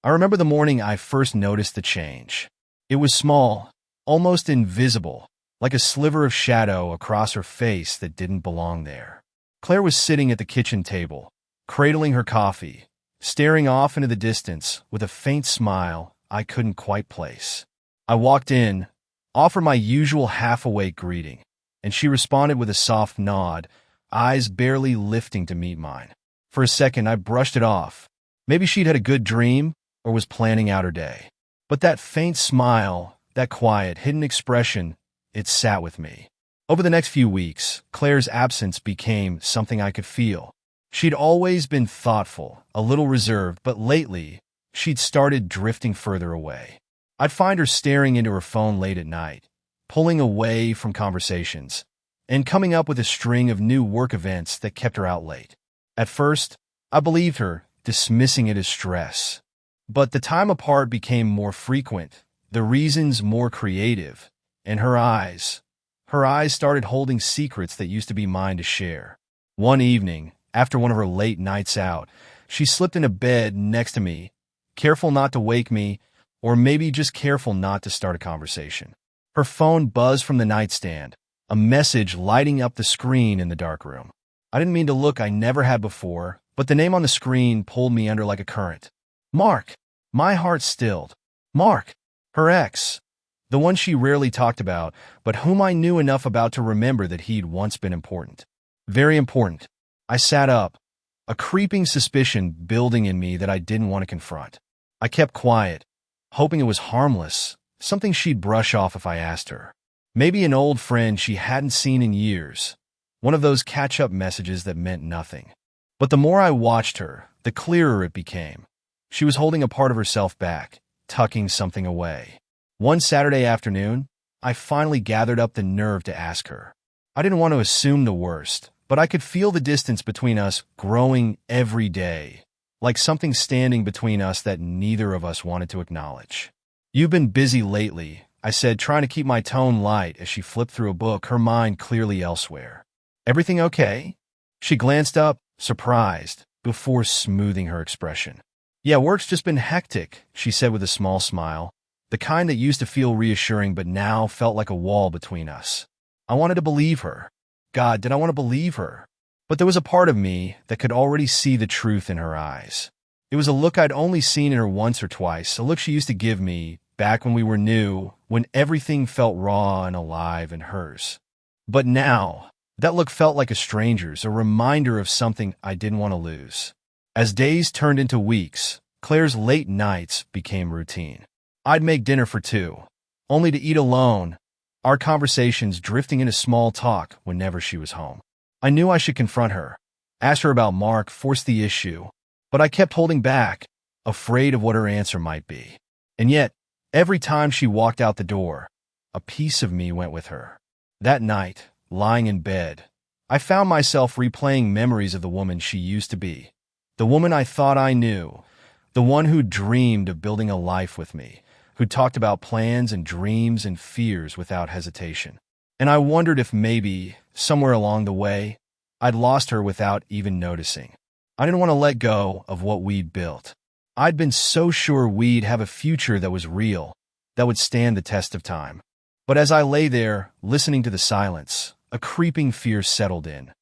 I remember the morning I first noticed the change. It was small, almost invisible, like a sliver of shadow across her face that didn't belong there. Claire was sitting at the kitchen table, cradling her coffee, staring off into the distance with a faint smile I couldn't quite place. I walked in, offered my usual half-awake greeting, and she responded with a soft nod, eyes barely lifting to meet mine. For a second, I brushed it off. Maybe she'd had a good dream or was planning out her day. But that faint smile, that quiet, hidden expression, it sat with me. Over the next few weeks, Claire's absence became something I could feel. She'd always been thoughtful, a little reserved, but lately, she'd started drifting further away. I'd find her staring into her phone late at night, pulling away from conversations, and coming up with a string of new work events that kept her out late. At first, I believed her, dismissing it as stress. But the time apart became more frequent, the reasons more creative, and her eyes started holding secrets that used to be mine to share. One evening, after one of her late nights out, she slipped into bed next to me, careful not to wake me, or maybe just careful not to start a conversation. Her phone buzzed from the nightstand, a message lighting up the screen in the dark room. I didn't mean to look, I never had before, but the name on the screen pulled me under like a current. Mark. My heart stilled. Mark. Her ex. The one she rarely talked about, but whom I knew enough about to remember that he'd once been important. Very important. I sat up, a creeping suspicion building in me that I didn't want to confront. I kept quiet, hoping it was harmless, something she'd brush off if I asked her. Maybe an old friend she hadn't seen in years, one of those catch-up messages that meant nothing. But the more I watched her, the clearer it became. She was holding a part of herself back, tucking something away. One Saturday afternoon, I finally gathered up the nerve to ask her. I didn't want to assume the worst, but I could feel the distance between us growing every day, like something standing between us that neither of us wanted to acknowledge. You've been busy lately, I said, trying to keep my tone light as she flipped through a book, her mind clearly elsewhere. Everything okay? She glanced up, surprised, before smoothing her expression. Yeah, work's just been hectic, she said with a small smile, the kind that used to feel reassuring but now felt like a wall between us. I wanted to believe her. God, did I want to believe her? But there was a part of me that could already see the truth in her eyes. It was a look I'd only seen in her once or twice, a look she used to give me back when we were new, when everything felt raw and alive in hers. But now, that look felt like a stranger's, a reminder of something I didn't want to lose. As days turned into weeks, Claire's late nights became routine. I'd make dinner for two, only to eat alone, our conversations drifting into small talk whenever she was home. I knew I should confront her, ask her about Mark, force the issue, but I kept holding back, afraid of what her answer might be. And yet, every time she walked out the door, a piece of me went with her. That night, lying in bed, I found myself replaying memories of the woman she used to be. The woman I thought I knew, the one who dreamed of building a life with me, who talked about plans and dreams and fears without hesitation. And I wondered if maybe, somewhere along the way, I'd lost her without even noticing. I didn't want to let go of what we'd built. I'd been so sure we'd have a future that was real, that would stand the test of time. But as I lay there, listening to the silence, a creeping fear settled in.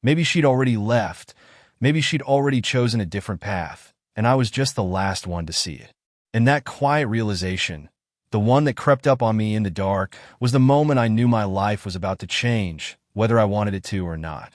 Maybe she'd already left. Maybe she'd already chosen a different path, and I was just the last one to see it. And that quiet realization, the one that crept up on me in the dark, was the moment I knew my life was about to change, whether I wanted it to or not.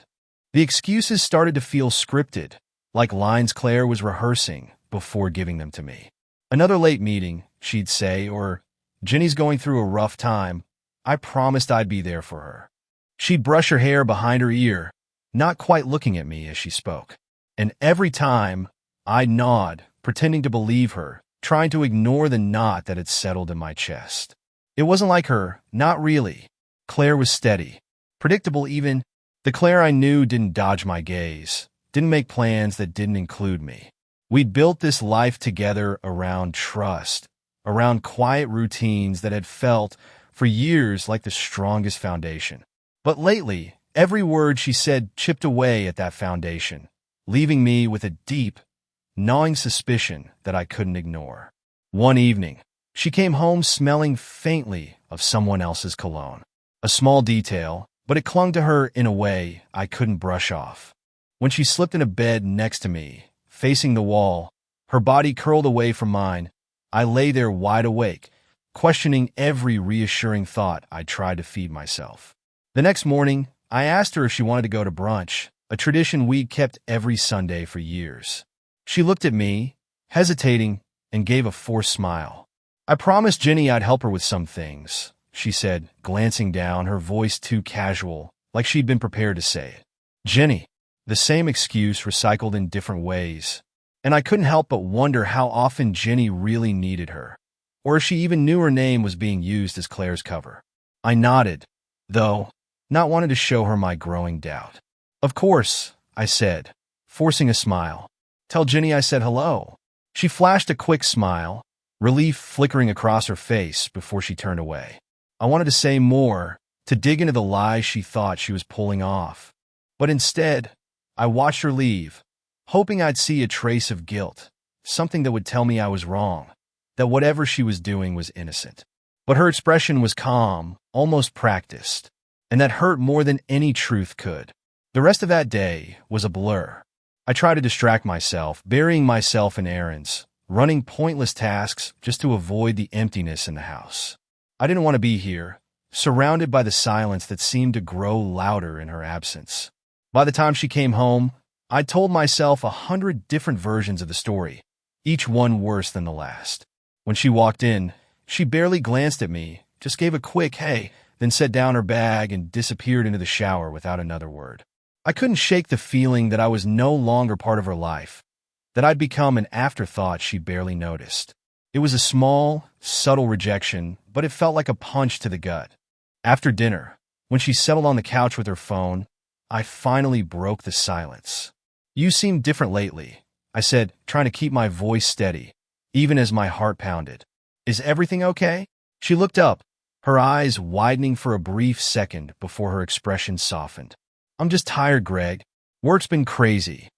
The excuses started to feel scripted, like lines Claire was rehearsing before giving them to me. Another late meeting, she'd say, or Jenny's going through a rough time. I promised I'd be there for her. She'd brush her hair behind her ear, not quite looking at me as she spoke. And every time, I'd nod, pretending to believe her, trying to ignore the knot that had settled in my chest. It wasn't like her, not really. Claire was steady, predictable even. The Claire I knew didn't dodge my gaze, didn't make plans that didn't include me. We'd built this life together around trust, around quiet routines that had felt, for years, like the strongest foundation. But lately, every word she said chipped away at that foundation, leaving me with a deep, gnawing suspicion that I couldn't ignore. One evening, she came home smelling faintly of someone else's cologne. A small detail, but it clung to her in a way I couldn't brush off. When she slipped into bed next to me, facing the wall, her body curled away from mine, I lay there wide awake, questioning every reassuring thought I tried to feed myself. The next morning, I asked her if she wanted to go to brunch, a tradition we'd kept every Sunday for years. She looked at me, hesitating, and gave a forced smile. "I promised Jenny I'd help her with some things," she said, glancing down, her voice too casual, like she'd been prepared to say it. Jenny. The same excuse recycled in different ways. And I couldn't help but wonder how often Jenny really needed her, or if she even knew her name was being used as Claire's cover. I nodded, though, not wanting to show her my growing doubt. "Of course," I said, forcing a smile. "Tell Jenny I said hello." She flashed a quick smile, relief flickering across her face before she turned away. I wanted to say more, to dig into the lies she thought she was pulling off. But instead, I watched her leave, hoping I'd see a trace of guilt, something that would tell me I was wrong, that whatever she was doing was innocent. But her expression was calm, almost practiced, and that hurt more than any truth could. The rest of that day was a blur. I tried to distract myself, burying myself in errands, running pointless tasks just to avoid the emptiness in the house. I didn't want to be here, surrounded by the silence that seemed to grow louder in her absence. By the time she came home, I'd told myself 100 different versions of the story, each one worse than the last. When she walked in, she barely glanced at me, just gave a quick hey, then set down her bag and disappeared into the shower without another word. I couldn't shake the feeling that I was no longer part of her life, that I'd become an afterthought she barely noticed. It was a small, subtle rejection, but it felt like a punch to the gut. After dinner, when she settled on the couch with her phone, I finally broke the silence. "You seem different lately," I said, trying to keep my voice steady, even as my heart pounded. "Is everything okay?" She looked up, her eyes widening for a brief second before her expression softened. "I'm just tired, Greg. Work's been crazy."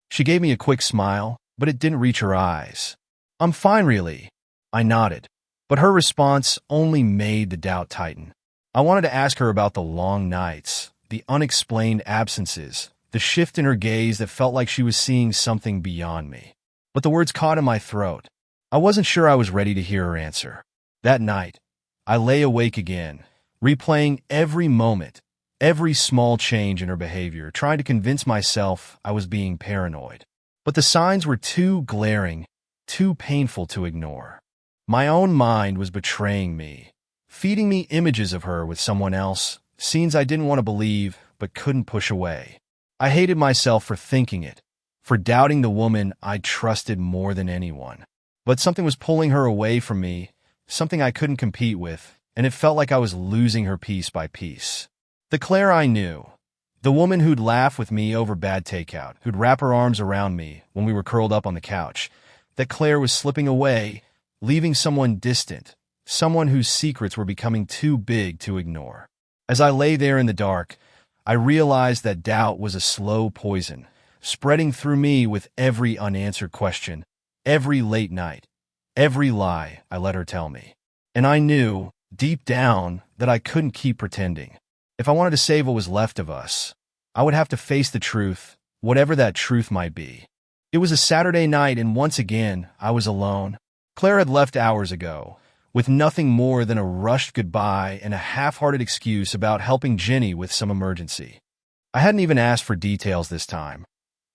She gave me a quick smile, but it didn't reach her eyes. "I'm fine, really." I nodded, but her response only made the doubt tighten. I wanted to ask her about the long nights, the unexplained absences, the shift in her gaze that felt like she was seeing something beyond me. But the words caught in my throat. I wasn't sure I was ready to hear her answer. That night, I lay awake again, replaying every moment, every small change in her behavior, trying to convince myself I was being paranoid. But the signs were too glaring, too painful to ignore. My own mind was betraying me, feeding me images of her with someone else, scenes I didn't want to believe but couldn't push away. I hated myself for thinking it, for doubting the woman I trusted more than anyone. But something was pulling her away from me, something I couldn't compete with, and it felt like I was losing her piece by piece. The Claire I knew, the woman who'd laugh with me over bad takeout, who'd wrap her arms around me when we were curled up on the couch, that Claire was slipping away, leaving someone distant, someone whose secrets were becoming too big to ignore. As I lay there in the dark, I realized that doubt was a slow poison, spreading through me with every unanswered question, every late night, every lie I let her tell me. And I knew, deep down, that I couldn't keep pretending. If I wanted to save what was left of us, I would have to face the truth, whatever that truth might be. It was a Saturday night, and once again, I was alone. Claire had left hours ago, with nothing more than a rushed goodbye and a half-hearted excuse about helping Jenny with some emergency. I hadn't even asked for details this time.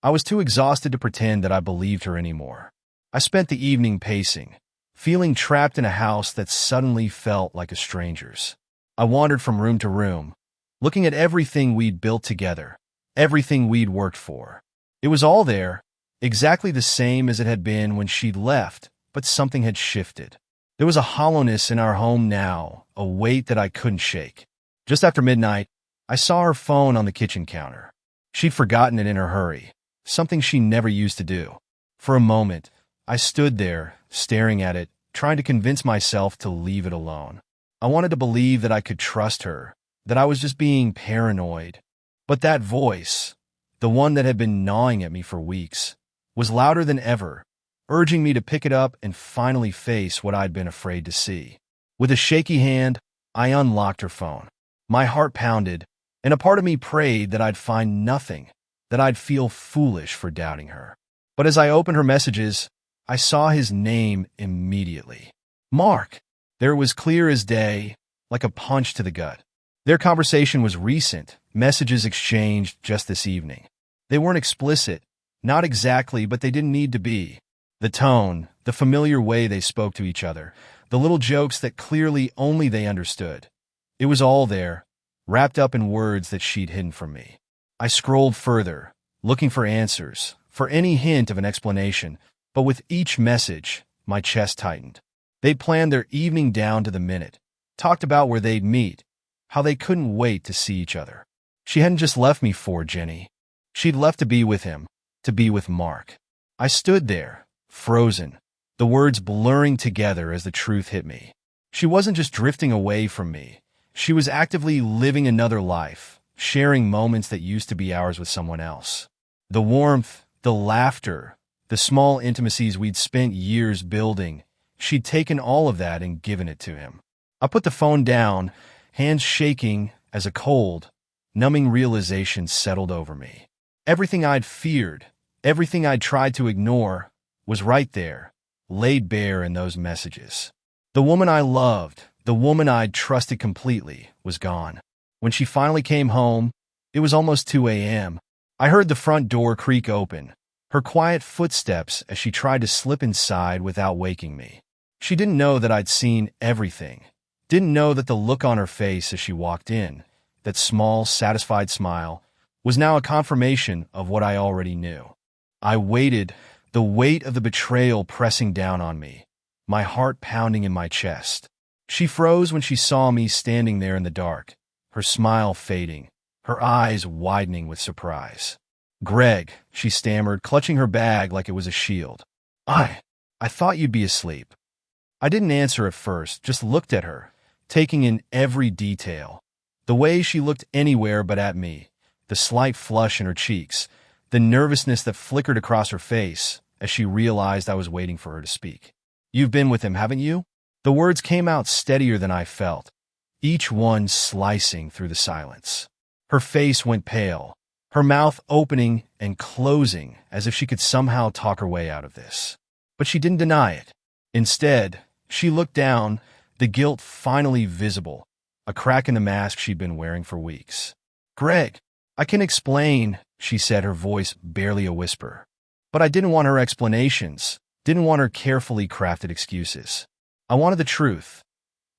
I was too exhausted to pretend that I believed her anymore. I spent the evening pacing, feeling trapped in a house that suddenly felt like a stranger's. I wandered from room to room, looking at everything we'd built together, everything we'd worked for. It was all there, exactly the same as it had been when she'd left, but something had shifted. There was a hollowness in our home now, a weight that I couldn't shake. Just after midnight, I saw her phone on the kitchen counter. She'd forgotten it in her hurry, something she never used to do. For a moment, I stood there, staring at it, trying to convince myself to leave it alone. I wanted to believe that I could trust her, that I was just being paranoid. But that voice, the one that had been gnawing at me for weeks, was louder than ever, urging me to pick it up and finally face what I'd been afraid to see. With a shaky hand, I unlocked her phone. My heart pounded, and a part of me prayed that I'd find nothing, that I'd feel foolish for doubting her. But as I opened her messages, I saw his name immediately. Mark. There it was clear as day, like a punch to the gut. Their conversation was recent, messages exchanged just this evening. They weren't explicit, not exactly, but they didn't need to be. The tone, the familiar way they spoke to each other, the little jokes that clearly only they understood. It was all there, wrapped up in words that she'd hidden from me. I scrolled further, looking for answers, for any hint of an explanation, but with each message, my chest tightened. They'd planned their evening down to the minute, talked about where they'd meet, how they couldn't wait to see each other. She hadn't just left me for Jenny. She'd left to be with him, to be with Mark. I stood there, frozen, the words blurring together as the truth hit me. She wasn't just drifting away from me. She was actively living another life, sharing moments that used to be ours with someone else. The warmth, the laughter, the small intimacies we'd spent years building, she'd taken all of that and given it to him. I put the phone down, hands shaking as a cold, numbing realization settled over me. Everything I'd feared, everything I'd tried to ignore, was right there, laid bare in those messages. The woman I loved, the woman I'd trusted completely, was gone. When she finally came home, it was almost 2 a.m. I heard the front door creak open, her quiet footsteps as she tried to slip inside without waking me. She didn't know that I'd seen everything, didn't know that the look on her face as she walked in, that small, satisfied smile, was now a confirmation of what I already knew. I waited, the weight of the betrayal pressing down on me, my heart pounding in my chest. She froze when she saw me standing there in the dark, her smile fading, her eyes widening with surprise. "Greg," she stammered, clutching her bag like it was a shield. I thought you'd be asleep." I didn't answer at first, just looked at her, taking in every detail. The way she looked anywhere but at me, the slight flush in her cheeks, the nervousness that flickered across her face as she realized I was waiting for her to speak. "You've been with him, haven't you?" The words came out steadier than I felt, each one slicing through the silence. Her face went pale, her mouth opening and closing as if she could somehow talk her way out of this. But she didn't deny it. Instead, she looked down, the guilt finally visible, a crack in the mask she'd been wearing for weeks. "Greg, I can explain," she said, her voice barely a whisper. But I didn't want her explanations, didn't want her carefully crafted excuses. I wanted the truth,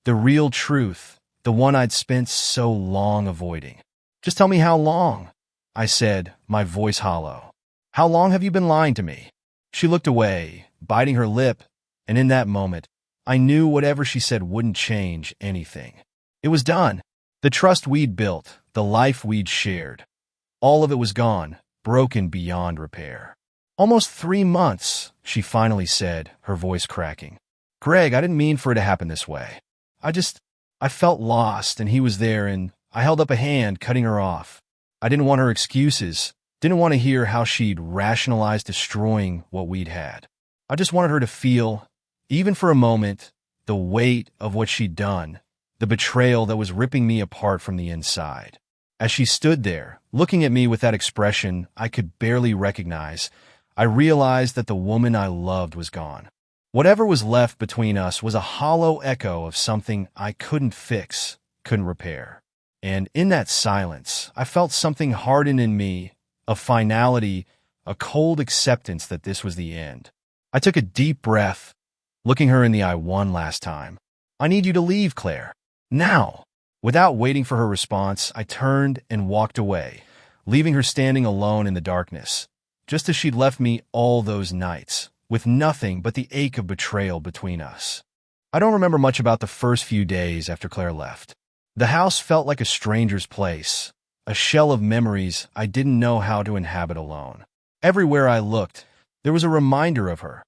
the real truth, the one I'd spent so long avoiding. "Just tell me how long," I said, my voice hollow. "How long have you been lying to me?" She looked away, biting her lip, and in that moment, I knew whatever she said wouldn't change anything. It was done. The trust we'd built, the life we'd shared, all of it was gone, broken beyond repair. "Almost 3 months, she finally said, her voice cracking. "Greg, I didn't mean for it to happen this way. I felt lost, and he was there, and I held up a hand, cutting her off. I didn't want her excuses, didn't want to hear how she'd rationalized destroying what we'd had. I just wanted her to feel, even for a moment, the weight of what she'd done, the betrayal that was ripping me apart from the inside." As she stood there, looking at me with that expression I could barely recognize, I realized that the woman I loved was gone. Whatever was left between us was a hollow echo of something I couldn't fix, couldn't repair. And in that silence, I felt something harden in me, a finality, a cold acceptance that this was the end. I took a deep breath, looking her in the eye one last time. "I need you to leave, Claire. Now." Without waiting for her response, I turned and walked away, leaving her standing alone in the darkness, just as she'd left me all those nights, with nothing but the ache of betrayal between us. I don't remember much about the first few days after Claire left. The house felt like a stranger's place, a shell of memories I didn't know how to inhabit alone. Everywhere I looked, there was a reminder of her.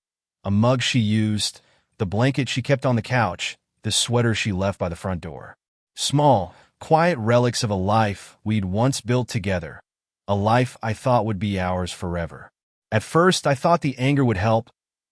A mug she used, the blanket she kept on the couch, the sweater she left by the front door. Small, quiet relics of a life we'd once built together, a life I thought would be ours forever. At first, I thought the anger would help,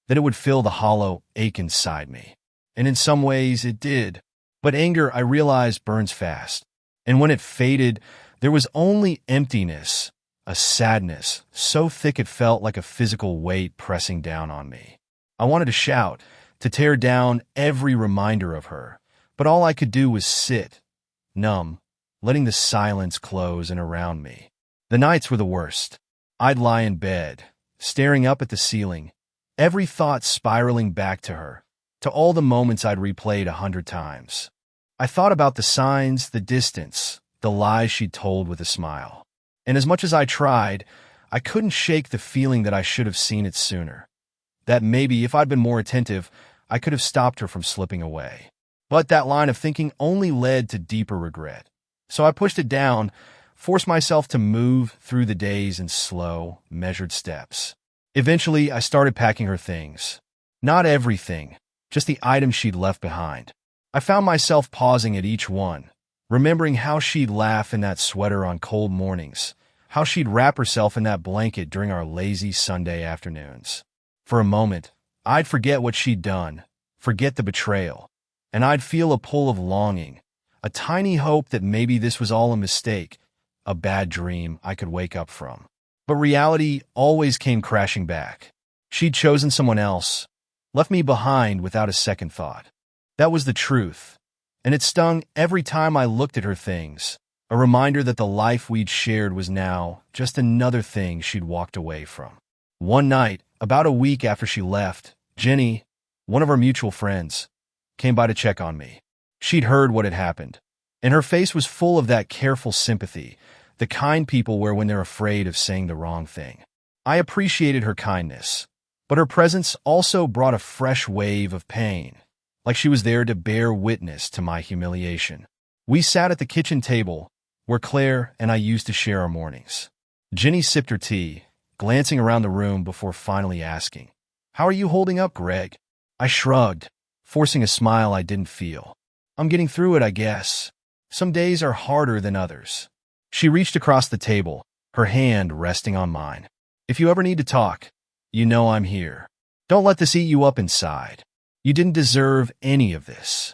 that it would fill the hollow ache inside me. And in some ways, it did. But anger, I realized, burns fast. And when it faded, there was only emptiness, a sadness, so thick it felt like a physical weight pressing down on me. I wanted to shout, to tear down every reminder of her, but all I could do was sit, numb, letting the silence close in around me. The nights were the worst. I'd lie in bed, staring up at the ceiling, every thought spiraling back to her, to all the moments I'd replayed 100 times. I thought about the signs, the distance, the lies she'd told with a smile. And as much as I tried, I couldn't shake the feeling that I should have seen it sooner. That maybe if I'd been more attentive, I could have stopped her from slipping away. But that line of thinking only led to deeper regret. So I pushed it down, forced myself to move through the days in slow, measured steps. Eventually, I started packing her things. Not everything, just the items she'd left behind. I found myself pausing at each one, remembering how she'd laugh in that sweater on cold mornings, how she'd wrap herself in that blanket during our lazy Sunday afternoons. For a moment, I'd forget what she'd done, forget the betrayal, and I'd feel a pull of longing, a tiny hope that maybe this was all a mistake, a bad dream I could wake up from. But reality always came crashing back. She'd chosen someone else, left me behind without a second thought. That was the truth, and it stung every time I looked at her things, a reminder that the life we'd shared was now just another thing she'd walked away from. One night, about a week after she left, Jenny, one of our mutual friends, came by to check on me. She'd heard what had happened, and her face was full of that careful sympathy, the kind people wear when they're afraid of saying the wrong thing. I appreciated her kindness, but her presence also brought a fresh wave of pain, like she was there to bear witness to my humiliation. We sat at the kitchen table, where Claire and I used to share our mornings. Jenny sipped her tea, glancing around the room before finally asking, "How are you holding up, Greg?" I shrugged, forcing a smile I didn't feel. "I'm getting through it, I guess. Some days are harder than others." She reached across the table, her hand resting on mine. "If you ever need to talk, you know I'm here. Don't let this eat you up inside. You didn't deserve any of this."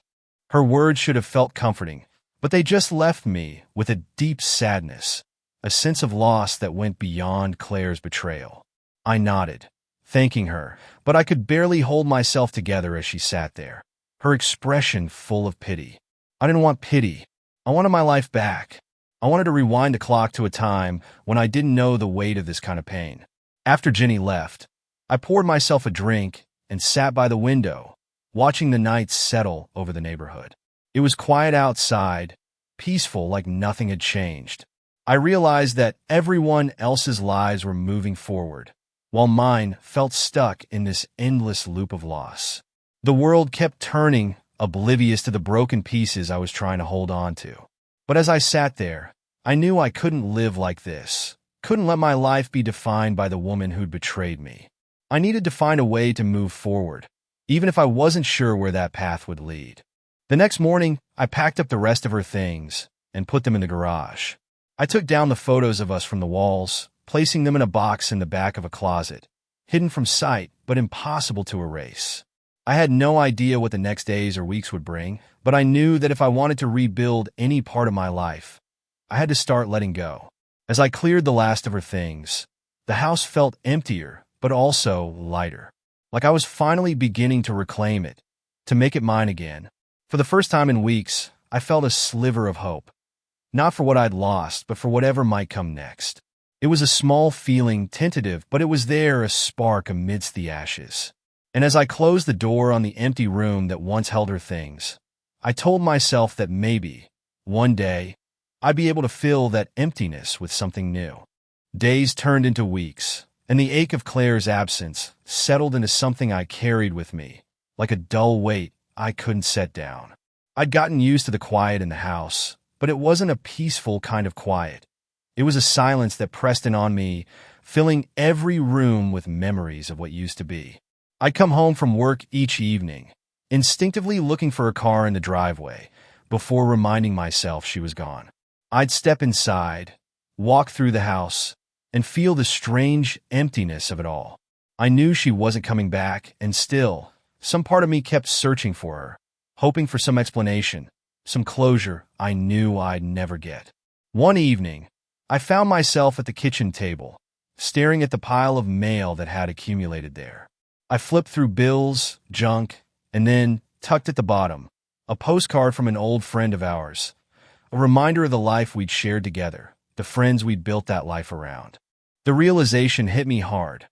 Her words should have felt comforting, but they just left me with a deep sadness, a sense of loss that went beyond Claire's betrayal. I nodded, thanking her, but I could barely hold myself together as she sat there, her expression full of pity. I didn't want pity. I wanted my life back. I wanted to rewind the clock to a time when I didn't know the weight of this kind of pain. After Jenny left, I poured myself a drink and sat by the window, watching the night settle over the neighborhood. It was quiet outside, peaceful like nothing had changed. I realized that everyone else's lives were moving forward, while mine felt stuck in this endless loop of loss. The world kept turning, oblivious to the broken pieces I was trying to hold on to. But as I sat there, I knew I couldn't live like this, couldn't let my life be defined by the woman who'd betrayed me. I needed to find a way to move forward, even if I wasn't sure where that path would lead. The next morning, I packed up the rest of her things and put them in the garage. I took down the photos of us from the walls, placing them in a box in the back of a closet, hidden from sight but impossible to erase. I had no idea what the next days or weeks would bring, but I knew that if I wanted to rebuild any part of my life, I had to start letting go. As I cleared the last of her things, the house felt emptier, but also lighter. Like I was finally beginning to reclaim it, to make it mine again. For the first time in weeks, I felt a sliver of hope. Not for what I'd lost, but for whatever might come next. It was a small feeling, tentative, but it was there, a spark amidst the ashes. And as I closed the door on the empty room that once held her things, I told myself that maybe, one day, I'd be able to fill that emptiness with something new. Days turned into weeks, and the ache of Claire's absence settled into something I carried with me, like a dull weight I couldn't set down. I'd gotten used to the quiet in the house, but it wasn't a peaceful kind of quiet. It was a silence that pressed in on me, filling every room with memories of what used to be. I'd come home from work each evening, instinctively looking for a car in the driveway, before reminding myself she was gone. I'd step inside, walk through the house, and feel the strange emptiness of it all. I knew she wasn't coming back, and still, some part of me kept searching for her, hoping for some explanation, some closure I knew I'd never get. One evening, I found myself at the kitchen table, staring at the pile of mail that had accumulated there. I flipped through bills, junk, and then, tucked at the bottom, a postcard from an old friend of ours, a reminder of the life we'd shared together, the friends we'd built that life around. The realization hit me hard.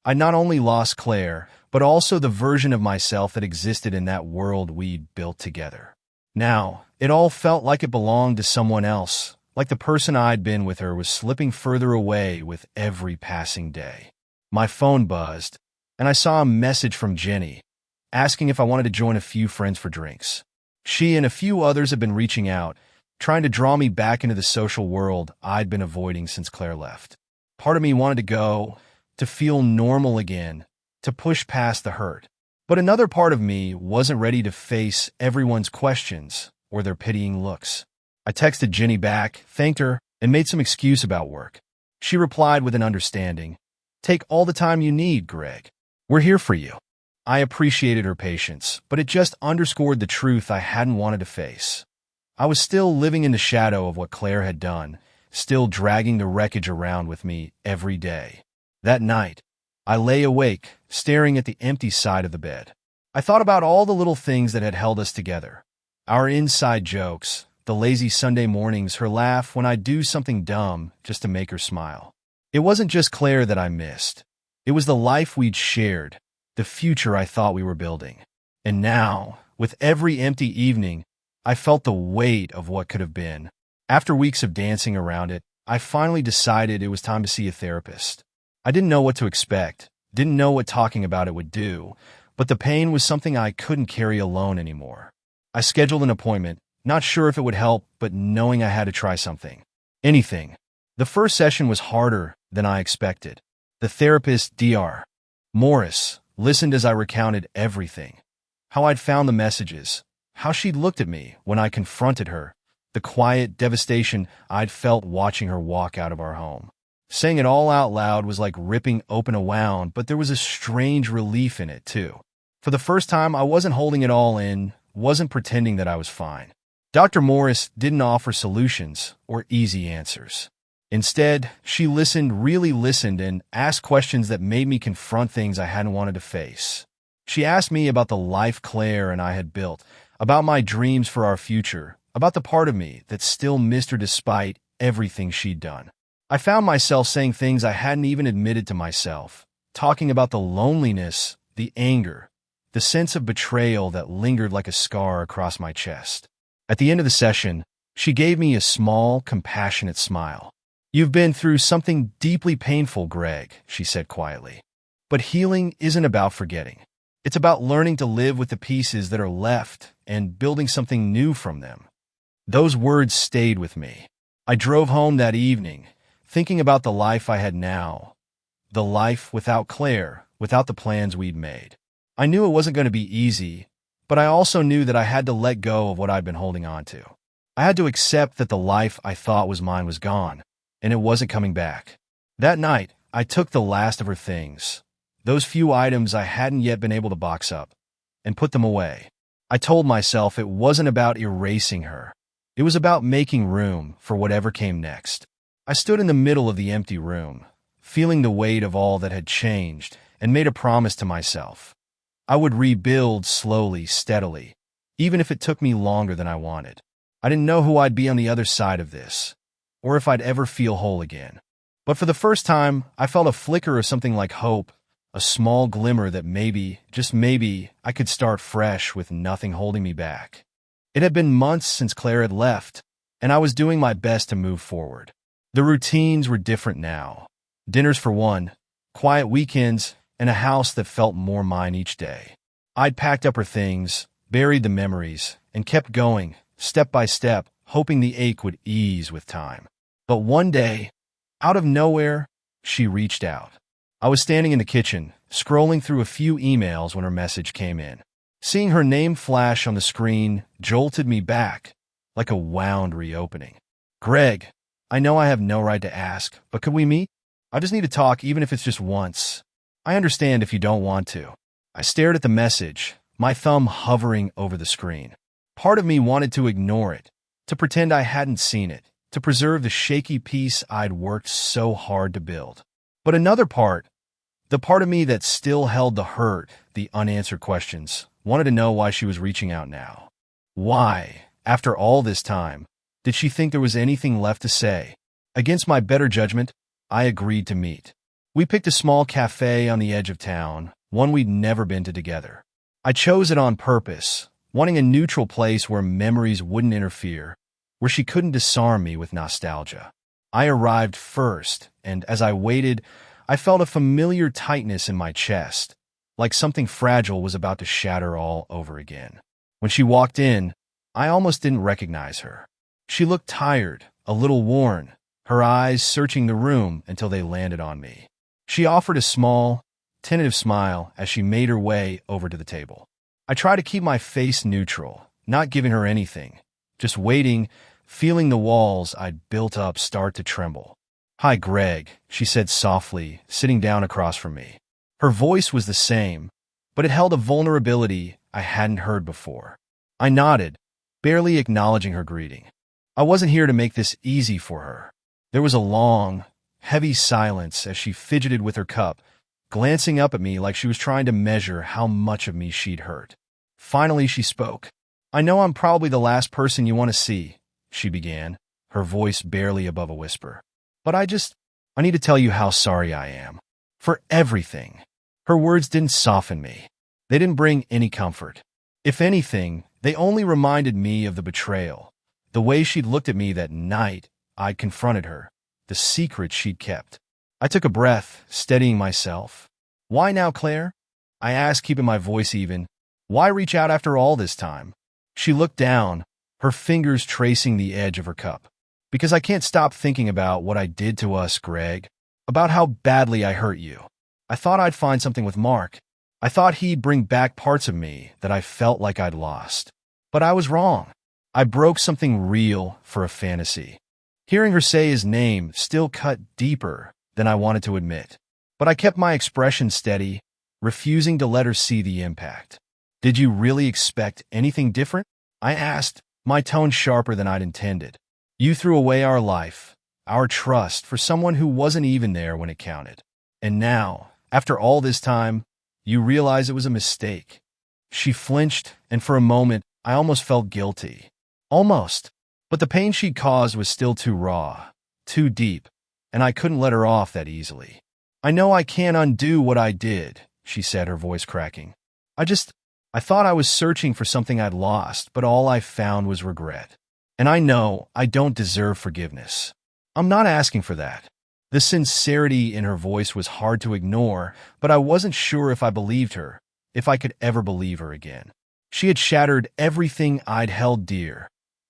I not only lost Claire, but also the version of myself that existed in that world we'd built together. Now, it all felt like it belonged to someone else, like the person I'd been with her was slipping further away with every passing day. My phone buzzed, and I saw a message from Jenny, asking if I wanted to join a few friends for drinks. She and a few others had been reaching out, trying to draw me back into the social world I'd been avoiding since Claire left. Part of me wanted to go, to feel normal again, to push past the hurt. But another part of me wasn't ready to face everyone's questions or their pitying looks. I texted Jenny back, thanked her, and made some excuse about work. She replied with an understanding, "Take all the time you need, Greg. We're here for you." I appreciated her patience, but it just underscored the truth I hadn't wanted to face. I was still living in the shadow of what Claire had done, still dragging the wreckage around with me every day. That night, I lay awake, staring at the empty side of the bed. I thought about all the little things that had held us together. Our inside jokes, the lazy Sunday mornings, her laugh when I'd do something dumb just to make her smile. It wasn't just Claire that I missed. It was the life we'd shared, the future I thought we were building. And now, with every empty evening, I felt the weight of what could have been. After weeks of dancing around it, I finally decided it was time to see a therapist. I didn't know what to expect, didn't know what talking about it would do, but the pain was something I couldn't carry alone anymore. I scheduled an appointment, not sure if it would help, but knowing I had to try something. Anything. The first session was harder than I expected. The therapist, Dr. Morris, listened as I recounted everything. How I'd found the messages, how she'd looked at me when I confronted her, the quiet devastation I'd felt watching her walk out of our home. Saying it all out loud was like ripping open a wound, but there was a strange relief in it, too. For the first time, I wasn't holding it all in, wasn't pretending that I was fine. Dr. Morris didn't offer solutions or easy answers. Instead, she listened, really listened, and asked questions that made me confront things I hadn't wanted to face. She asked me about the life Claire and I had built, about my dreams for our future, about the part of me that still missed her despite everything she'd done. I found myself saying things I hadn't even admitted to myself, talking about the loneliness, the anger, the sense of betrayal that lingered like a scar across my chest. At the end of the session, she gave me a small, compassionate smile. "You've been through something deeply painful, Greg," she said quietly. "But healing isn't about forgetting. It's about learning to live with the pieces that are left and building something new from them." Those words stayed with me. I drove home that evening, thinking about the life I had now, the life without Claire, without the plans we'd made. I knew it wasn't going to be easy, but I also knew that I had to let go of what I'd been holding on to. I had to accept that the life I thought was mine was gone, and it wasn't coming back. That night, I took the last of her things, those few items I hadn't yet been able to box up, and put them away. I told myself it wasn't about erasing her. It was about making room for whatever came next. I stood in the middle of the empty room, feeling the weight of all that had changed, and made a promise to myself. I would rebuild slowly, steadily, even if it took me longer than I wanted. I didn't know who I'd be on the other side of this, or if I'd ever feel whole again. But for the first time, I felt a flicker of something like hope, a small glimmer that maybe, just maybe, I could start fresh with nothing holding me back. It had been months since Claire had left, and I was doing my best to move forward. The routines were different now. Dinners for one, quiet weekends, and a house that felt more mine each day. I'd packed up her things, buried the memories, and kept going, step by step, hoping the ache would ease with time. But one day, out of nowhere, she reached out. I was standing in the kitchen, scrolling through a few emails when her message came in. Seeing her name flash on the screen jolted me back, like a wound reopening. "Greg, I know I have no right to ask, but could we meet?" I just need to talk, even if it's just once. I understand if you don't want to. I stared at the message, my thumb hovering over the screen. Part of me wanted to ignore it, to pretend I hadn't seen it, to preserve the shaky peace I'd worked so hard to build. But another part, the part of me that still held the hurt, the unanswered questions, wanted to know why she was reaching out now. Why, after all this time, did she think there was anything left to say? Against my better judgment, I agreed to meet. We picked a small cafe on the edge of town, one we'd never been to together. I chose it on purpose, wanting a neutral place where memories wouldn't interfere, where she couldn't disarm me with nostalgia. I arrived first, and as I waited, I felt a familiar tightness in my chest, like something fragile was about to shatter all over again. When she walked in, I almost didn't recognize her. She looked tired, a little worn, her eyes searching the room until they landed on me. She offered a small, tentative smile as she made her way over to the table. I tried to keep my face neutral, not giving her anything, just waiting, feeling the walls I'd built up start to tremble. "Hi, Greg," she said softly, sitting down across from me. Her voice was the same, but it held a vulnerability I hadn't heard before. I nodded, barely acknowledging her greeting. I wasn't here to make this easy for her. There was a long, heavy silence as she fidgeted with her cup, glancing up at me like she was trying to measure how much of me she'd hurt. Finally, she spoke. "I know I'm probably the last person you want to see," she began, her voice barely above a whisper. "But I need to tell you how sorry I am. For everything." Her words didn't soften me. They didn't bring any comfort. If anything, they only reminded me of the betrayal, the way she'd looked at me that night I'd confronted her, the secret she'd kept. I took a breath, steadying myself. "Why now, Claire?" I asked, keeping my voice even. "Why reach out after all this time?" She looked down, her fingers tracing the edge of her cup. "Because I can't stop thinking about what I did to us, Greg. About how badly I hurt you. I thought I'd find something with Mark. I thought he'd bring back parts of me that I felt like I'd lost. But I was wrong. I broke something real for a fantasy." Hearing her say his name still cut deeper than I wanted to admit. But I kept my expression steady, refusing to let her see the impact. "Did you really expect anything different?" I asked, my tone sharper than I'd intended. "You threw away our life, our trust, for someone who wasn't even there when it counted. And now, after all this time, you realize it was a mistake." She flinched, and for a moment, I almost felt guilty. Almost. But the pain she'd caused was still too raw, too deep, and I couldn't let her off that easily. "I know I can't undo what I did," she said, her voice cracking. I thought I was searching for something I'd lost, but all I found was regret. And I know I don't deserve forgiveness. I'm not asking for that." The sincerity in her voice was hard to ignore, but I wasn't sure if I believed her, if I could ever believe her again. She had shattered everything I'd held dear,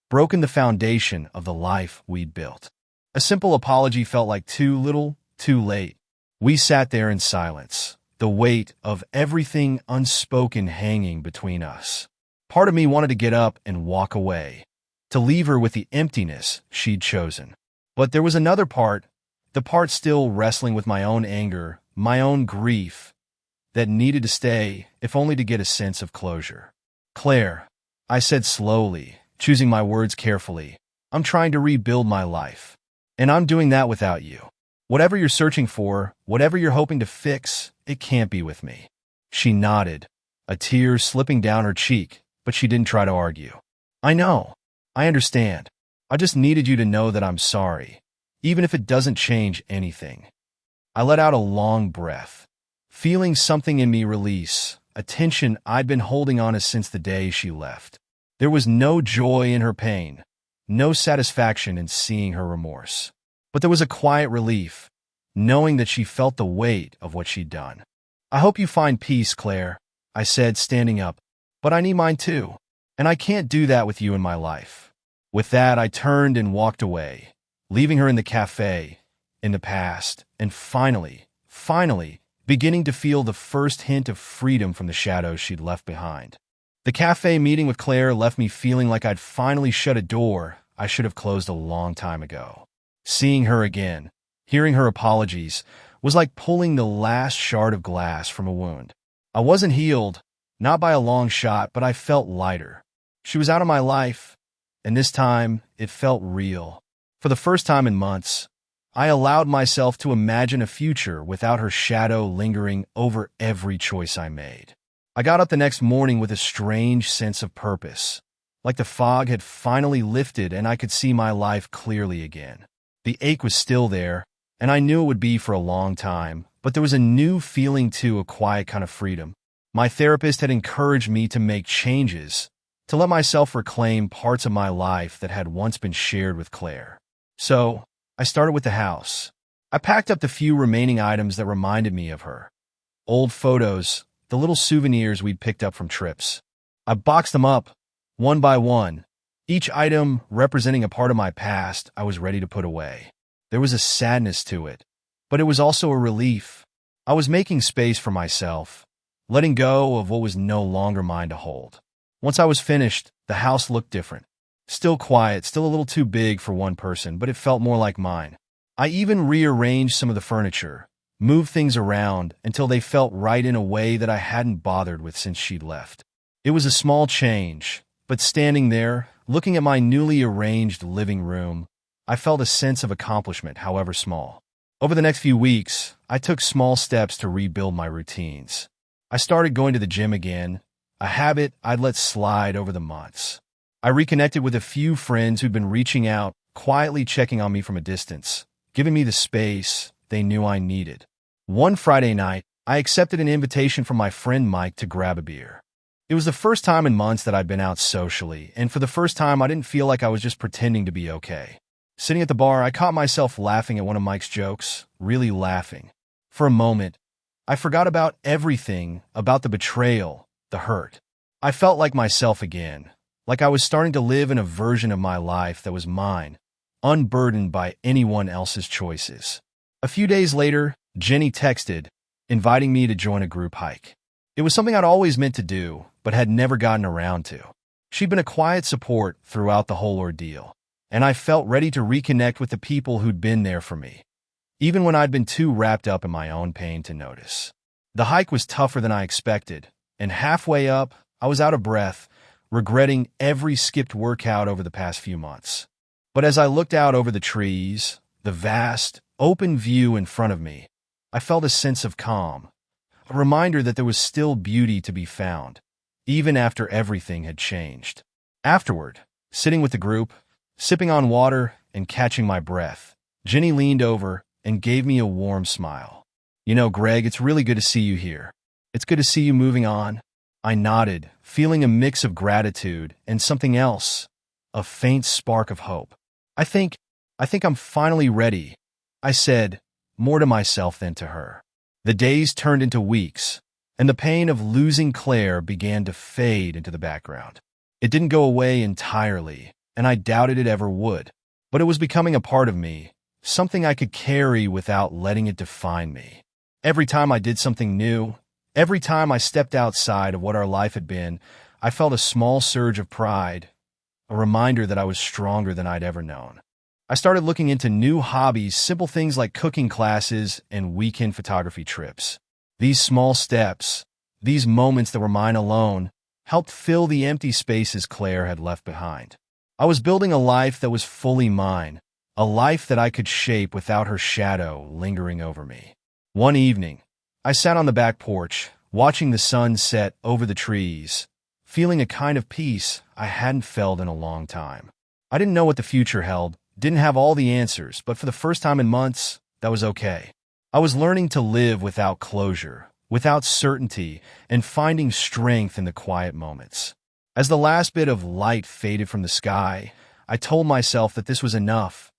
broken the foundation of the life we'd built. A simple apology felt like too little, too late. We sat there in silence, the weight of everything unspoken hanging between us. Part of me wanted to get up and walk away, to leave her with the emptiness she'd chosen. But there was another part, the part still wrestling with my own anger, my own grief, that needed to stay, if only to get a sense of closure. "Claire," I said slowly, choosing my words carefully, "I'm trying to rebuild my life. And I'm doing that without you. Whatever you're searching for, whatever you're hoping to fix, it can't be with me." She nodded, a tear slipping down her cheek, but she didn't try to argue. "I know. I understand. I just needed you to know that I'm sorry, even if it doesn't change anything." I let out a long breath, feeling something in me release, a tension I'd been holding on to since the day she left. There was no joy in her pain, no satisfaction in seeing her remorse. But there was a quiet relief, knowing that she felt the weight of what she'd done. "I hope you find peace, Claire," I said, standing up, "but I need mine too, and I can't do that with you in my life." With that, I turned and walked away, leaving her in the cafe, in the past, and finally, beginning to feel the first hint of freedom from the shadows she'd left behind. The cafe meeting with Claire left me feeling like I'd finally shut a door I should have closed a long time ago. Seeing her again, Hearing her apologies was like pulling the last shard of glass from a wound. I wasn't healed, not by a long shot, but I felt lighter. She was out of my life, and this time it felt real. For the first time in months, I allowed myself to imagine a future without her shadow lingering over every choice I made. I got up the next morning with a strange sense of purpose, like the fog had finally lifted and I could see my life clearly again. The ache was still there, and I knew it would be for a long time, but there was a new feeling too, a quiet kind of freedom. My therapist had encouraged me to make changes, to let myself reclaim parts of my life that had once been shared with Claire. So, I started with the house. I packed up the few remaining items that reminded me of her. Old photos, the little souvenirs we'd picked up from trips. I boxed them up, one by one, each item representing a part of my past I was ready to put away. There was a sadness to it, but it was also a relief. I was making space for myself, letting go of what was no longer mine to hold. Once I was finished, the house looked different. Still quiet, still a little too big for one person, but it felt more like mine. I even rearranged some of the furniture, moved things around until they felt right in a way that I hadn't bothered with since she'd left. It was a small change, but standing there, looking at my newly arranged living room, I felt a sense of accomplishment, however small. Over the next few weeks, I took small steps to rebuild my routines. I started going to the gym again, a habit I'd let slide over the months. I reconnected with a few friends who'd been reaching out, quietly checking on me from a distance, giving me the space they knew I needed. One Friday night, I accepted an invitation from my friend Mike to grab a beer. It was the first time in months that I'd been out socially, and for the first time I didn't feel like I was just pretending to be okay. Sitting at the bar, I caught myself laughing at one of Mike's jokes, really laughing. For a moment, I forgot about everything, about the betrayal, the hurt. I felt like myself again, like I was starting to live in a version of my life that was mine, unburdened by anyone else's choices. A few days later, Jenny texted, inviting me to join a group hike. It was something I'd always meant to do, but had never gotten around to. She'd been a quiet support throughout the whole ordeal, and I felt ready to reconnect with the people who'd been there for me, even when I'd been too wrapped up in my own pain to notice. The hike was tougher than I expected, and halfway up, I was out of breath, regretting every skipped workout over the past few months. But as I looked out over the trees, the vast, open view in front of me, I felt a sense of calm, a reminder that there was still beauty to be found, even after everything had changed. Afterward, sitting with the group, sipping on water and catching my breath, Jenny leaned over and gave me a warm smile. "You know, Greg, it's really good to see you here. It's good to see you moving on." I nodded, feeling a mix of gratitude and something else, a faint spark of hope. I think I'm finally ready," I said, more to myself than to her. The days turned into weeks, and the pain of losing Claire began to fade into the background. It didn't go away entirely, and I doubted it ever would, but it was becoming a part of me, something I could carry without letting it define me. Every time I did something new, every time I stepped outside of what our life had been, I felt a small surge of pride, a reminder that I was stronger than I'd ever known. I started looking into new hobbies, simple things like cooking classes and weekend photography trips. These small steps, these moments that were mine alone, helped fill the empty spaces Claire had left behind. I was building a life that was fully mine, a life that I could shape without her shadow lingering over me. One evening, I sat on the back porch, watching the sun set over the trees, feeling a kind of peace I hadn't felt in a long time. I didn't know what the future held, didn't have all the answers, but for the first time in months, that was okay. I was learning to live without closure, without certainty, and finding strength in the quiet moments. As the last bit of light faded from the sky, I told myself that this was enough,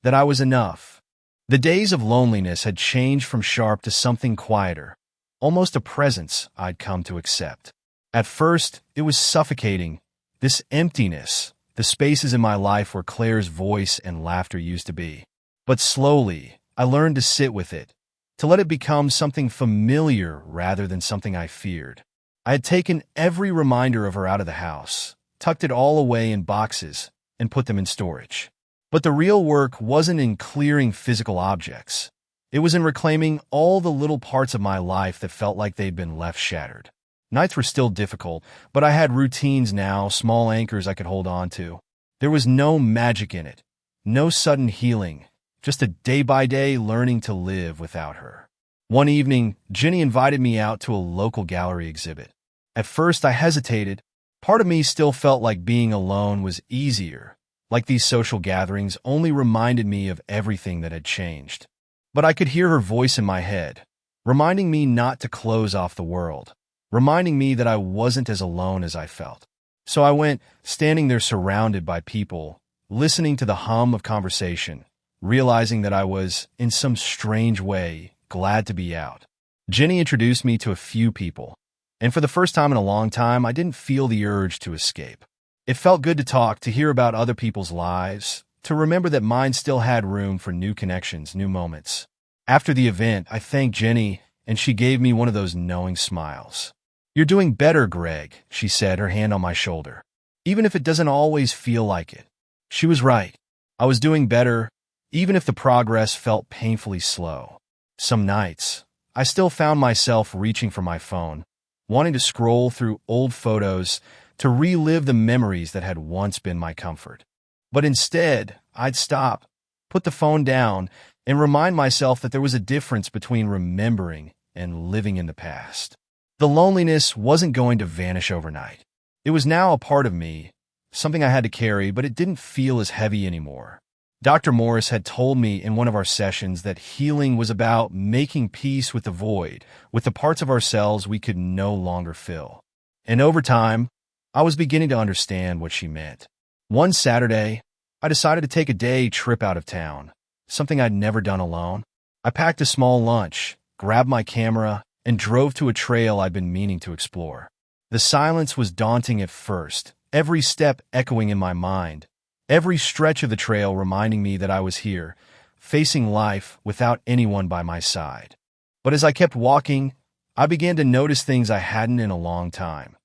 that I was enough. The days of loneliness had changed from sharp to something quieter, almost a presence I'd come to accept. At first, it was suffocating, this emptiness, the spaces in my life where Claire's voice and laughter used to be. But slowly, I learned to sit with it, to let it become something familiar rather than something I feared. I had taken every reminder of her out of the house, tucked it all away in boxes, and put them in storage. But the real work wasn't in clearing physical objects. It was in reclaiming all the little parts of my life that felt like they'd been left shattered. Nights were still difficult, but I had routines now, small anchors I could hold on to. There was no magic in it, no sudden healing, just a day-by-day learning to live without her. One evening, Jenny invited me out to a local gallery exhibit. At first, I hesitated. Part of me still felt like being alone was easier, like these social gatherings only reminded me of everything that had changed. But I could hear her voice in my head, reminding me not to close off the world, reminding me that I wasn't as alone as I felt. So I went, standing there surrounded by people, listening to the hum of conversation, realizing that I was, in some strange way, glad to be out. Jenny introduced me to a few people, and for the first time in a long time, I didn't feel the urge to escape. It felt good to talk, to hear about other people's lives, to remember that mine still had room for new connections, new moments. After the event, I thanked Jenny, and she gave me one of those knowing smiles. "You're doing better, Greg," she said, her hand on my shoulder. "Even if it doesn't always feel like it." She was right. I was doing better, even if the progress felt painfully slow. Some nights, I still found myself reaching for my phone, wanting to scroll through old photos to relive the memories that had once been my comfort. But instead, I'd stop, put the phone down, and remind myself that there was a difference between remembering and living in the past. The loneliness wasn't going to vanish overnight. It was now a part of me, something I had to carry, but it didn't feel as heavy anymore. Dr. Morris had told me in one of our sessions that healing was about making peace with the void, with the parts of ourselves we could no longer fill. And over time, I was beginning to understand what she meant. One Saturday, I decided to take a day trip out of town, something I'd never done alone. I packed a small lunch, grabbed my camera, and drove to a trail I'd been meaning to explore. The silence was daunting at first, every step echoing in my mind, every stretch of the trail reminding me that I was here, facing life without anyone by my side. But as I kept walking, I began to notice things I hadn't in a long time.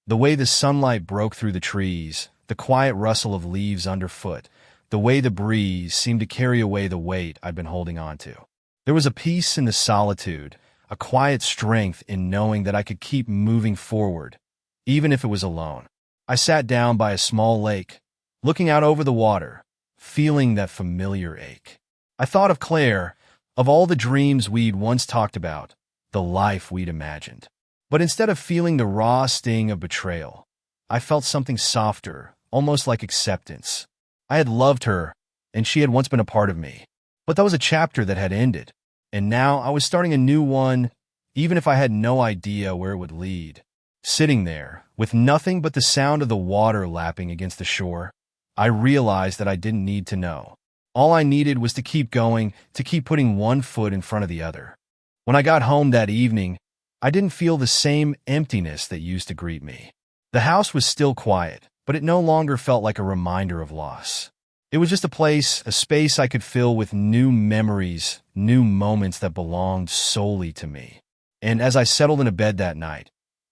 The way the sunlight broke through the trees, the quiet rustle of leaves underfoot, the way the breeze seemed to carry away the weight I'd been holding on to. There was a peace in the solitude, a quiet strength in knowing that I could keep moving forward, even if it was alone. I sat down by a small lake, looking out over the water, feeling that familiar ache. I thought of Claire, of all the dreams we'd once talked about, the life we'd imagined. But instead of feeling the raw sting of betrayal, I felt something softer, almost like acceptance. I had loved her, and she had once been a part of me. But that was a chapter that had ended, and now I was starting a new one, even if I had no idea where it would lead. Sitting there, with nothing but the sound of the water lapping against the shore, I realized that I didn't need to know. All I needed was to keep going, to keep putting one foot in front of the other. When I got home that evening, I didn't feel the same emptiness that used to greet me. The house was still quiet, but it no longer felt like a reminder of loss. It was just a place, a space I could fill with new memories, new moments that belonged solely to me. And as I settled in a bed that night,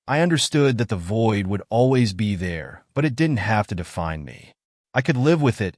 I understood that the void would always be there, but it didn't have to define me. I could live with it,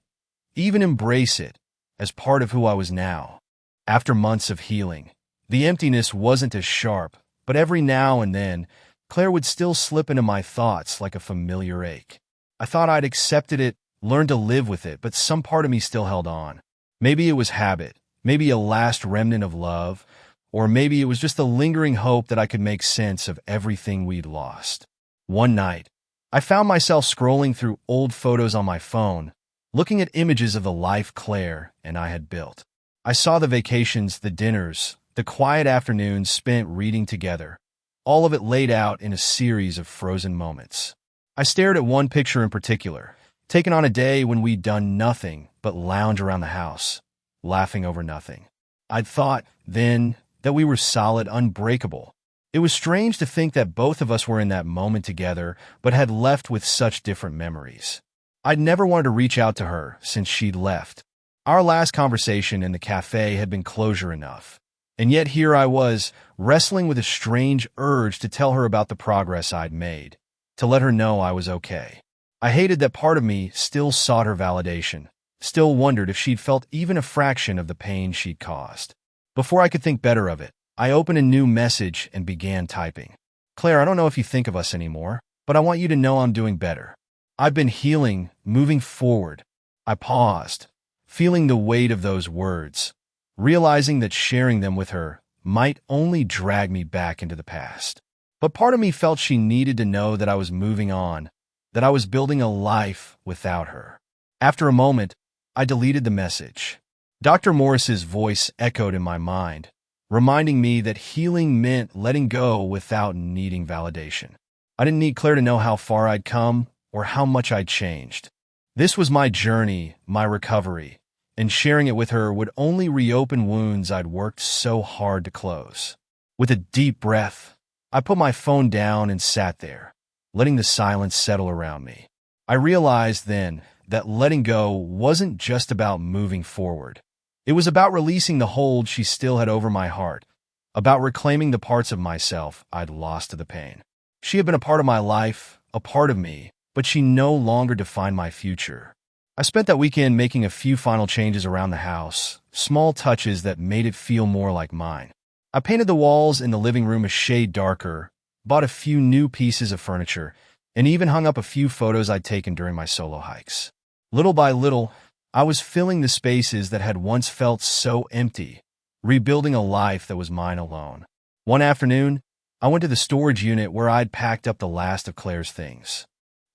even embrace it, as part of who I was now. After months of healing, the emptiness wasn't as sharp, but every now and then, Claire would still slip into my thoughts like a familiar ache. I thought I'd accepted it, learned to live with it, but some part of me still held on. Maybe it was habit, maybe a last remnant of love, or maybe it was just a lingering hope that I could make sense of everything we'd lost. One night, I found myself scrolling through old photos on my phone, looking at images of the life Claire and I had built. I saw the vacations, the dinners, the quiet afternoons spent reading together, all of it laid out in a series of frozen moments. I stared at one picture in particular, taken on a day when we'd done nothing but lounge around the house, laughing over nothing. I'd thought, then, that we were solid, unbreakable. It was strange to think that both of us were in that moment together, but had left with such different memories. I'd never wanted to reach out to her since she'd left. Our last conversation in the cafe had been closure enough. And yet here I was, wrestling with a strange urge to tell her about the progress I'd made, to let her know I was okay. I hated that part of me still sought her validation, Still wondered if she'd felt even a fraction of the pain she'd caused. Before I could think better of it, I opened a new message and began typing. Claire, I don't know if you think of us anymore, but I want you to know I'm doing better. I've been healing, moving forward. I paused, feeling the weight of those words, realizing that sharing them with her might only drag me back into the past. But part of me felt she needed to know that I was moving on, that I was building a life without her. After a moment, I deleted the message. Dr. Morris's voice echoed in my mind, reminding me that healing meant letting go without needing validation. I didn't need Claire to know how far I'd come or how much I'd changed. This was my journey, my recovery, and sharing it with her would only reopen wounds I'd worked so hard to close. With a deep breath, I put my phone down and sat there, letting the silence settle around me. I realized then that letting go wasn't just about moving forward. It was about releasing the hold she still had over my heart, about reclaiming the parts of myself I'd lost to the pain. She had been a part of my life, a part of me, but she no longer defined my future. I spent that weekend making a few final changes around the house, small touches that made it feel more like mine. I painted the walls in the living room a shade darker, bought a few new pieces of furniture, and even hung up a few photos I'd taken during my solo hikes. Little by little, I was filling the spaces that had once felt so empty, rebuilding a life that was mine alone. One afternoon, I went to the storage unit where I'd packed up the last of Claire's things.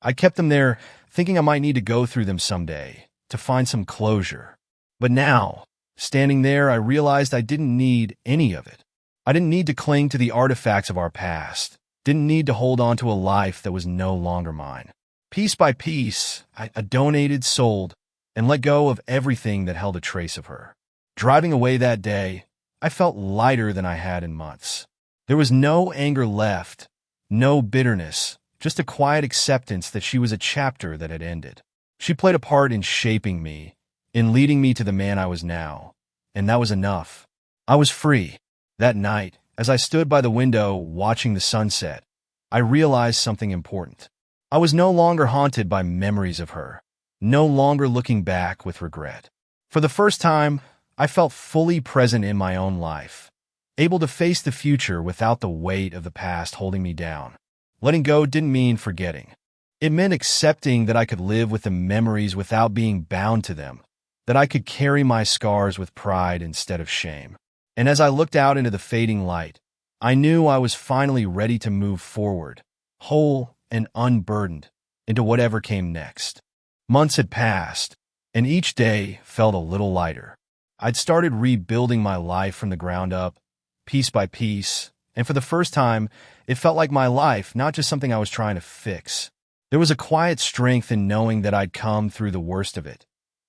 I kept them there, thinking I might need to go through them someday, to find some closure. But now, standing there, I realized I didn't need any of it. I didn't need to cling to the artifacts of our past, didn't need to hold on to a life that was no longer mine. Piece by piece, I donated, sold, and let go of everything that held a trace of her. Driving away that day, I felt lighter than I had in months. There was no anger left, no bitterness, just a quiet acceptance that she was a chapter that had ended. She played a part in shaping me, in leading me to the man I was now, and that was enough. I was free. That night, as I stood by the window watching the sunset, I realized something important. I was no longer haunted by memories of her, no longer looking back with regret. For the first time, I felt fully present in my own life, able to face the future without the weight of the past holding me down. Letting go didn't mean forgetting. It meant accepting that I could live with the memories without being bound to them, that I could carry my scars with pride instead of shame. And as I looked out into the fading light, I knew I was finally ready to move forward, whole and unburdened, into whatever came next. Months had passed, and each day felt a little lighter. I'd started rebuilding my life from the ground up, piece by piece, and for the first time, it felt like my life, not just something I was trying to fix. There was a quiet strength in knowing that I'd come through the worst of it,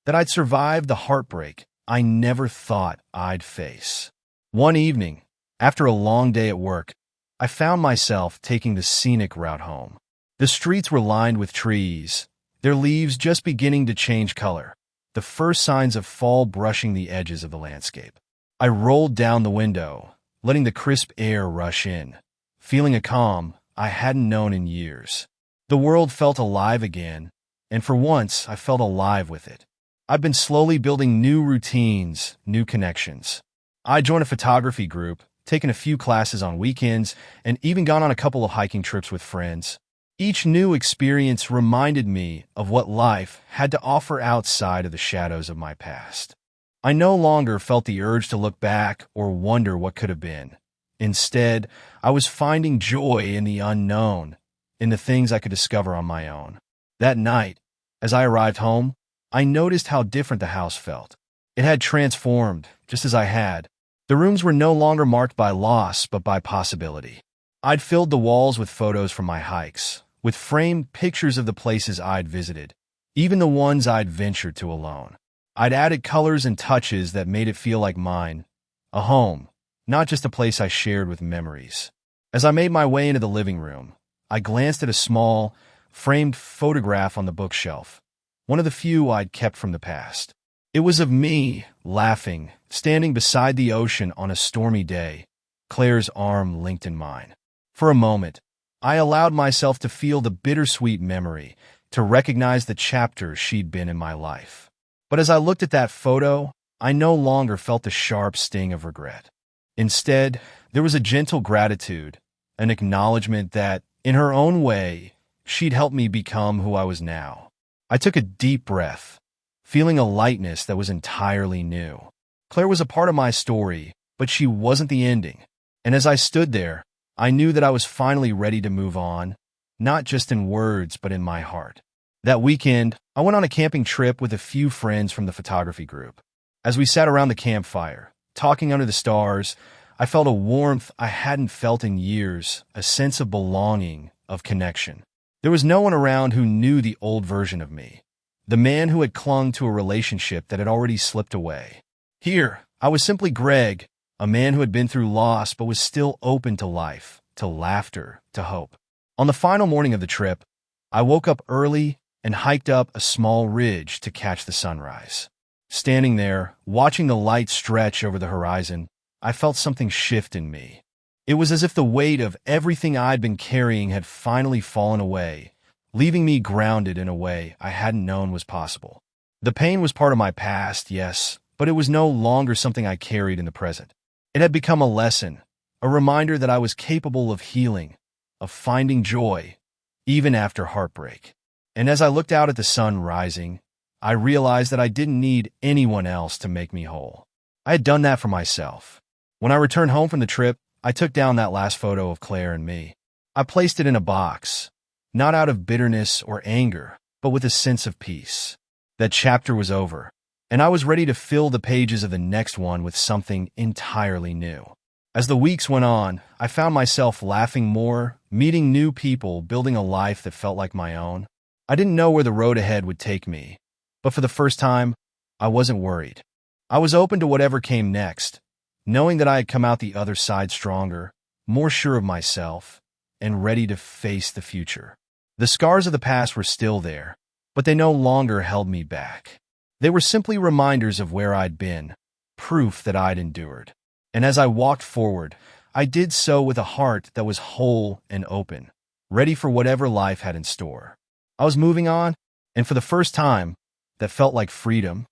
that I'd survived the heartbreak I never thought I'd face. One evening, after a long day at work, I found myself taking the scenic route home. The streets were lined with trees, their leaves just beginning to change color, the first signs of fall brushing the edges of the landscape. I rolled down the window, letting the crisp air rush in, feeling a calm I hadn't known in years. The world felt alive again, and for once I felt alive with it. I've been slowly building new routines, new connections. I joined a photography group, taken a few classes on weekends, and even gone on a couple of hiking trips with friends. Each new experience reminded me of what life had to offer outside of the shadows of my past. I no longer felt the urge to look back or wonder what could have been. Instead, I was finding joy in the unknown, in the things I could discover on my own. That night, as I arrived home, I noticed how different the house felt. It had transformed, just as I had. The rooms were no longer marked by loss, but by possibility. I'd filled the walls with photos from my hikes, with framed pictures of the places I'd visited, even the ones I'd ventured to alone. I'd added colors and touches that made it feel like mine, a home, not just a place I shared with memories. As I made my way into the living room, I glanced at a small, framed photograph on the bookshelf, one of the few I'd kept from the past. It was of me, laughing, standing beside the ocean on a stormy day, Claire's arm linked in mine. For a moment, I allowed myself to feel the bittersweet memory, to recognize the chapter she'd been in my life. But as I looked at that photo, I no longer felt the sharp sting of regret. Instead, there was a gentle gratitude, an acknowledgement that, in her own way, she'd helped me become who I was now. I took a deep breath, feeling a lightness that was entirely new. Claire was a part of my story, but she wasn't the ending. And as I stood there, I knew that I was finally ready to move on, not just in words, but in my heart. That weekend, I went on a camping trip with a few friends from the photography group. As we sat around the campfire, talking under the stars, I felt a warmth I hadn't felt in years, a sense of belonging, of connection. There was no one around who knew the old version of me, the man who had clung to a relationship that had already slipped away. Here, I was simply Greg, a man who had been through loss but was still open to life, to laughter, to hope. On the final morning of the trip, I woke up early and hiked up a small ridge to catch the sunrise. Standing there, watching the light stretch over the horizon, I felt something shift in me. It was as if the weight of everything I'd been carrying had finally fallen away, leaving me grounded in a way I hadn't known was possible. The pain was part of my past, yes, but it was no longer something I carried in the present. It had become a lesson, a reminder that I was capable of healing, of finding joy, even after heartbreak. And as I looked out at the sun rising, I realized that I didn't need anyone else to make me whole. I had done that for myself. When I returned home from the trip, I took down that last photo of Claire and me. I placed it in a box, not out of bitterness or anger, but with a sense of peace. That chapter was over, and I was ready to fill the pages of the next one with something entirely new. As the weeks went on, I found myself laughing more, meeting new people, building a life that felt like my own. I didn't know where the road ahead would take me, but for the first time, I wasn't worried. I was open to whatever came next, knowing that I had come out the other side stronger, more sure of myself, and ready to face the future. The scars of the past were still there, but they no longer held me back. They were simply reminders of where I'd been, proof that I'd endured. And as I walked forward, I did so with a heart that was whole and open, ready for whatever life had in store. I was moving on, and for the first time, that felt like freedom,